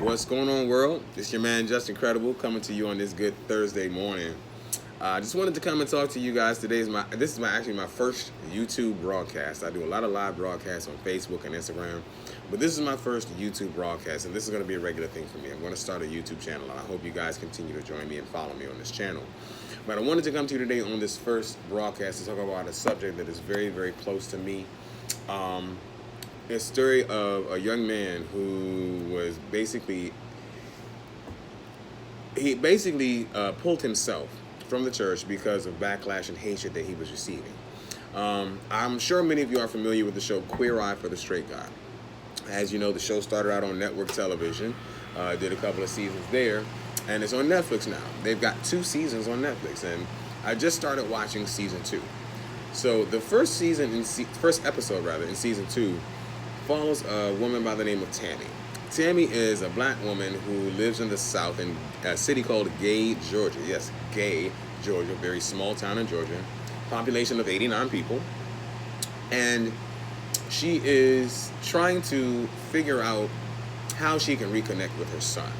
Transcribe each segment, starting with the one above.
What's going on, world? It's your man, Just Incredible, coming to you on this good Thursday morning. I just wanted to come and talk to you guys. This is actually my first YouTube broadcast. I do a lot of live broadcasts on Facebook and Instagram, but this is my first YouTube broadcast, and this is going to be a regular thing for me. I'm going to start a YouTube channel, and I hope you guys continue to join me and follow me on this channel. But I wanted to come to you today on this first broadcast to talk about a subject that is very, very close to me. A story of a young man who was pulled himself from the church because of backlash and hatred that he was receiving. I'm sure many of you are familiar with the show Queer Eye for the Straight Guy. As you know, the show started out on network television, did a couple of seasons there, and it's on Netflix now. They've got 2 seasons on Netflix, and I just started watching season 2. So the first episode in season 2 follows a woman by the name of Tammy. Tammy is a black woman who lives in the South in a city called Gay, Georgia. Yes, Gay, Georgia, very small town in Georgia. Population of 89 people. And she is trying to figure out how she can reconnect with her son.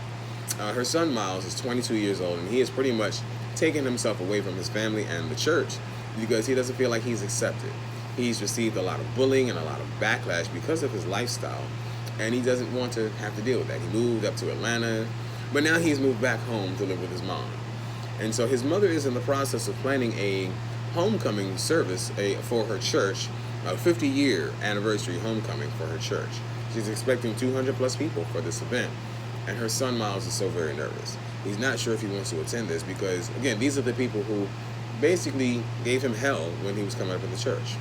Her son, Miles, is 22 years old, and he has pretty much taken himself away from his family and the church because he doesn't feel like he's accepted. He's received a lot of bullying and a lot of backlash because of his lifestyle, and he doesn't want to have to deal with that. He moved up to Atlanta, but now he's moved back home to live with his mom. And so his mother is in the process of planning a homecoming service for her church, a 50-year anniversary homecoming for her church. She's expecting 200 plus people for this event, and her son Miles is so very nervous. He's not sure if he wants to attend this because, again, these are the people who basically gave him hell when he was coming up in the church.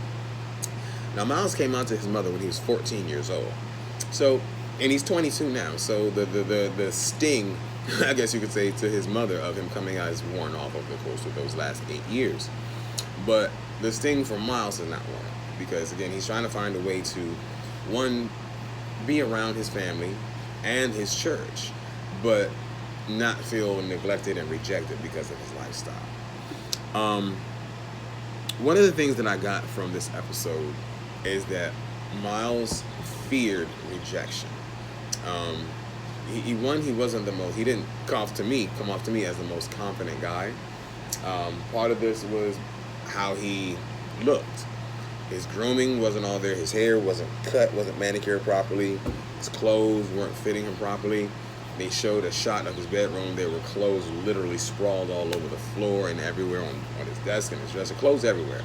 Now, Miles came out to his mother when he was 14 years old. So, and he's 22 now. So the sting, I guess you could say, to his mother of him coming out is worn off over the course of those last 8 years. But the sting for Miles is not worn because, again, he's trying to find a way to, one, be around his family and his church, but not feel neglected and rejected because of his lifestyle. One of the things that I got from this episode is that Miles feared rejection. He didn't come off to me as the most confident guy. Part of this was how he looked. His grooming wasn't all there. His hair wasn't cut, wasn't manicured properly. His clothes weren't fitting him properly. They showed a shot of his bedroom. There were clothes literally sprawled all over the floor and everywhere on his desk and his dresser, clothes everywhere.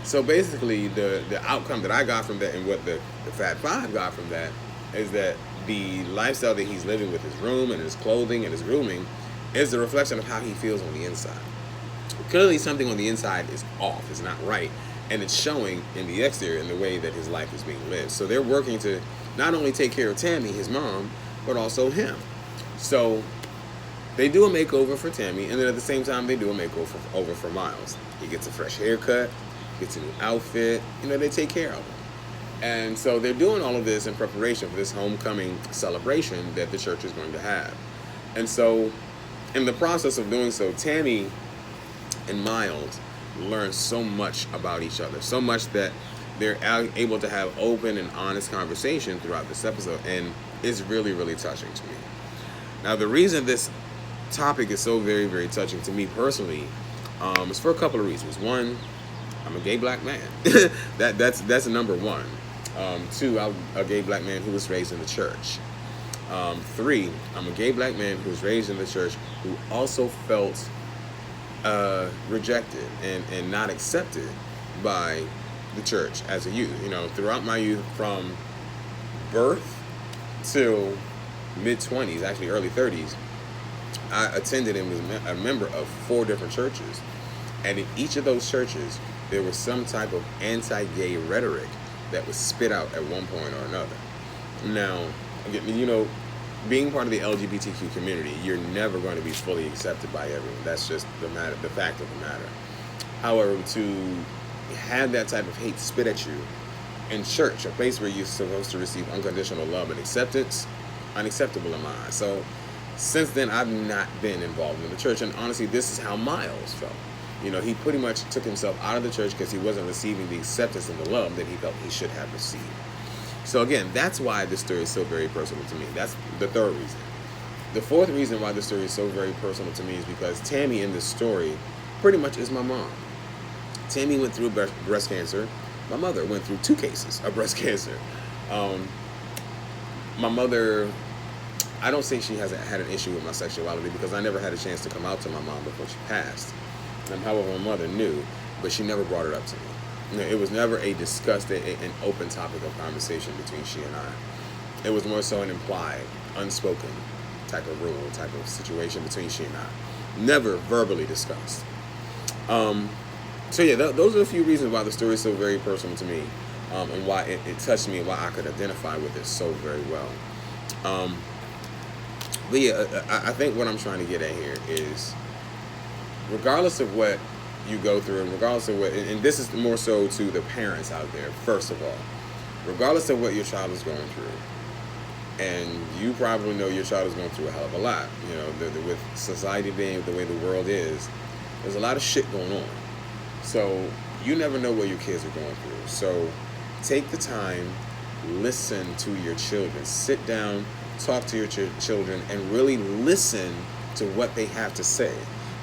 So basically, the outcome that I got from that and what the Fat Five got from that is that the lifestyle that he's living with his room and his clothing and his grooming is the reflection of how he feels on the inside. Clearly, something on the inside is off, is not right, and it's showing in the exterior in the way that his life is being lived. So they're working to not only take care of Tammy, his mom, but also him. So they do a makeover for Tammy, and then at the same time, they do a makeover for Miles. He gets a fresh haircut, gets a new outfit, they take care of him. And so they're doing all of this in preparation for this homecoming celebration that the church is going to have. And so in the process of doing so, Tammy and Miles learn so much about each other, so much that they're able to have open and honest conversation throughout this episode, and it's really, really touching to me. Now, the reason this topic is so very, very touching to me personally is for a couple of reasons. One, I'm a gay black man. that's number one. 2, I'm a gay black man who was raised in the church. 3, I'm a gay black man who was raised in the church who also felt rejected and not accepted by the church as a youth. Throughout my youth, from birth till mid-20s, actually early 30s, I attended and was a member of 4 different churches. And in each of those churches, there was some type of anti-gay rhetoric that was spit out at one point or another. Now, being part of the LGBTQ community, you're never going to be fully accepted by everyone. That's just the fact of the matter. However, to have that type of hate spit at you in church, a place where you're supposed to receive unconditional love and acceptance, unacceptable in my eyes. So since then, I've not been involved in the church, and honestly, this is how Miles felt. He pretty much took himself out of the church because he wasn't receiving the acceptance and the love that he felt he should have received. So again, that's why this story is so very personal to me. That's the third reason. The fourth reason why this story is so very personal to me is because Tammy in this story pretty much is my mom. Tammy went through breast cancer. My mother went through 2 cases of breast cancer. My mother, I don't think she hasn't had an issue with my sexuality because I never had a chance to come out to my mom before she passed. However, my mother knew, but she never brought it up to me. It was never a discussed, an open topic of conversation between she and I. It was more so an implied, unspoken type of rule, type of situation between she and I. Never verbally discussed. So yeah, those are a few reasons why the story is so very personal to me, and why it touched me, and why I could identify with it so very well. But yeah, I think what I'm trying to get at here is, regardless of what you go through, and regardless of what, and this is more so to the parents out there, first of all, regardless of what your child is going through, and you probably know your child is going through a hell of a lot, with society being the way the world is, there's a lot of shit going on. So you never know what your kids are going through. So take the time, listen to your children, sit down, talk to your children, and really listen to what they have to say.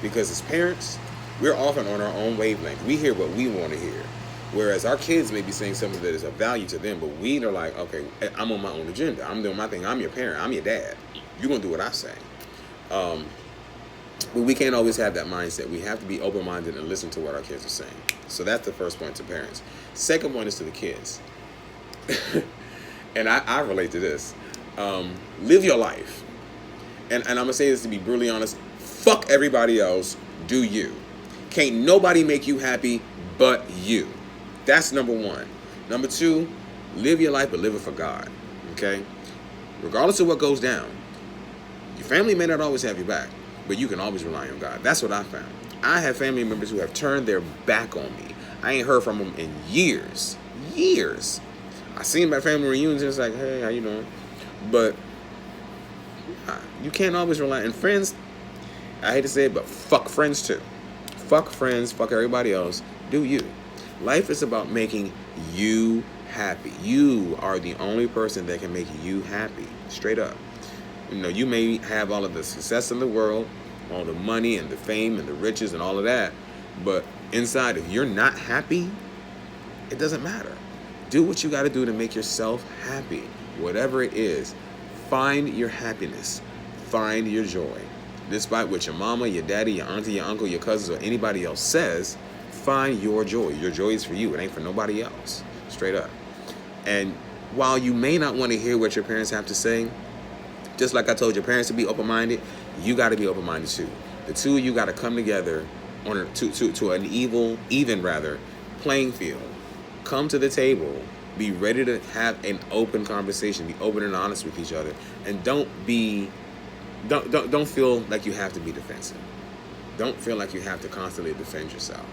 Because as parents, we're often on our own wavelength. We hear what we want to hear. Whereas our kids may be saying something that is of value to them, but we are like, okay, I'm on my own agenda. I'm doing my thing. I'm your parent. I'm your dad. You're going to do what I say. But we can't always have that mindset. We have to be open-minded and listen to what our kids are saying. So that's the first point to parents. Second point is to the kids. And I relate to this. Live your life. And I'm going to say this to be brutally honest. Fuck everybody else. Do you. Can't nobody make you happy but you. That's number one. Number two, live your life, but live it for God. Okay? Regardless of what goes down, your family may not always have your back, but you can always rely on God. That's what I found. I have family members who have turned their back on me. I ain't heard from them in years. Years. I seen them at family reunions and it's like, hey, how you doing? But you can't always rely on friends. I hate to say it, but fuck friends too. Fuck friends, fuck everybody else. Do you. Life is about making you happy. You are the only person that can make you happy. Straight up. You may have all of the success in the world, all the money and the fame and the riches and all of that, but inside, if you're not happy, it doesn't matter. Do what you got to do to make yourself happy. Whatever it is, find your happiness. Find your joy. Despite what your mama, your daddy, your auntie, your uncle, your cousins, or anybody else says, find your joy. Your joy is for you. It ain't for nobody else. Straight up. And while you may not want to hear what your parents have to say, just like I told your parents to be open-minded, you got to be open-minded too. The two of you got to come together on to an even playing field. Come to the table. Be ready to have an open conversation. Be open and honest with each other, and don't feel like you have to be defensive. Don't feel like you have to constantly defend yourself.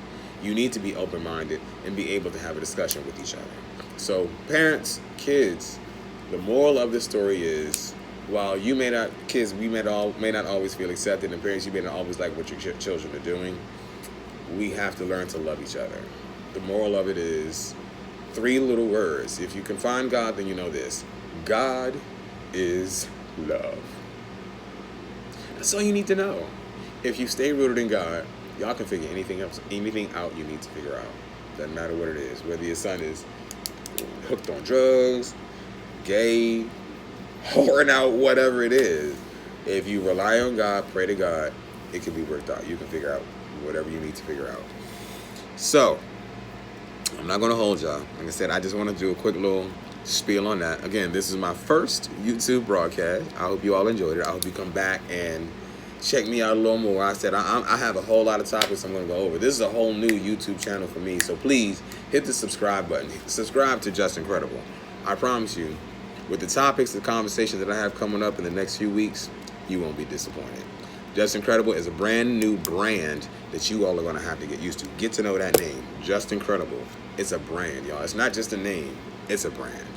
You need to be open-minded and be able to have a discussion with each other. So, parents, kids, the moral of this story is, while you may not, kids, we may not always feel accepted, and parents, you may not always like what your children are doing, we have to learn to love each other. The moral of it is 3 little words. If you can find God, then you know this. God is love. That's all you need to know. If you stay rooted in God, y'all can figure anything out you need to figure out. Doesn't matter what it is. Whether your son is hooked on drugs, gay, whoring out, whatever it is. If you rely on God, pray to God, it can be worked out. You can figure out whatever you need to figure out. So, I'm not going to hold y'all. Like I said, I just want to do a quick little spiel on that. Again, this is my first YouTube broadcast. I hope you all enjoyed it. I hope you come back and check me out a little more. I said I have a whole lot of topics I'm going to go over. This is a whole new YouTube channel for me. So please hit the subscribe button. Subscribe to Just Incredible. I promise you, with the topics, the conversations that I have coming up in the next few weeks, you won't be disappointed. Just Incredible is a brand new brand that you all are going to have to get used to. Get to know that name. Just Incredible. It's a brand, y'all. It's not just a name. It's a brand.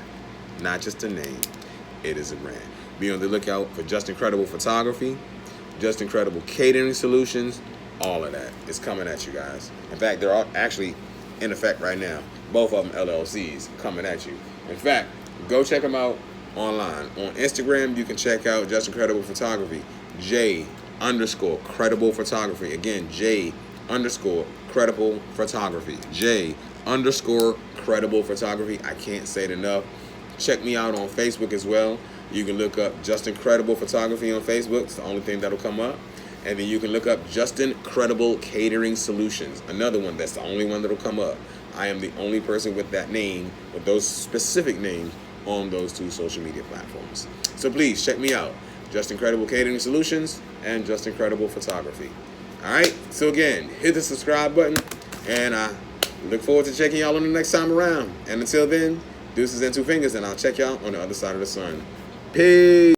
Not just a name. It is a brand. Be on the lookout for Just Incredible Photography, Just Incredible Catering Solutions. All of that is coming at you guys. In fact, they're all actually in effect right now. Both of them LLCs coming at you. In fact, go check them out. online. On Instagram, you can check out Just Incredible Photography. J_Credible Photography. Again, J_Credible Photography. J_Credible Photography. I can't say it enough. Check me out on Facebook as well. You can look up Just Incredible Photography on Facebook. It's the only thing that'll come up. And then you can look up Justin Credible Catering Solutions. Another one, that's the only one that'll come up. I am the only person with that name, with those specific names on those two social media platforms. So please check me out. Just Incredible Catering Solutions and Just Incredible Photography. All right. So again, hit the subscribe button, and I look forward to checking y'all on the next time around. And until then, deuces and two fingers, and I'll check y'all on the other side of the sun. Peace.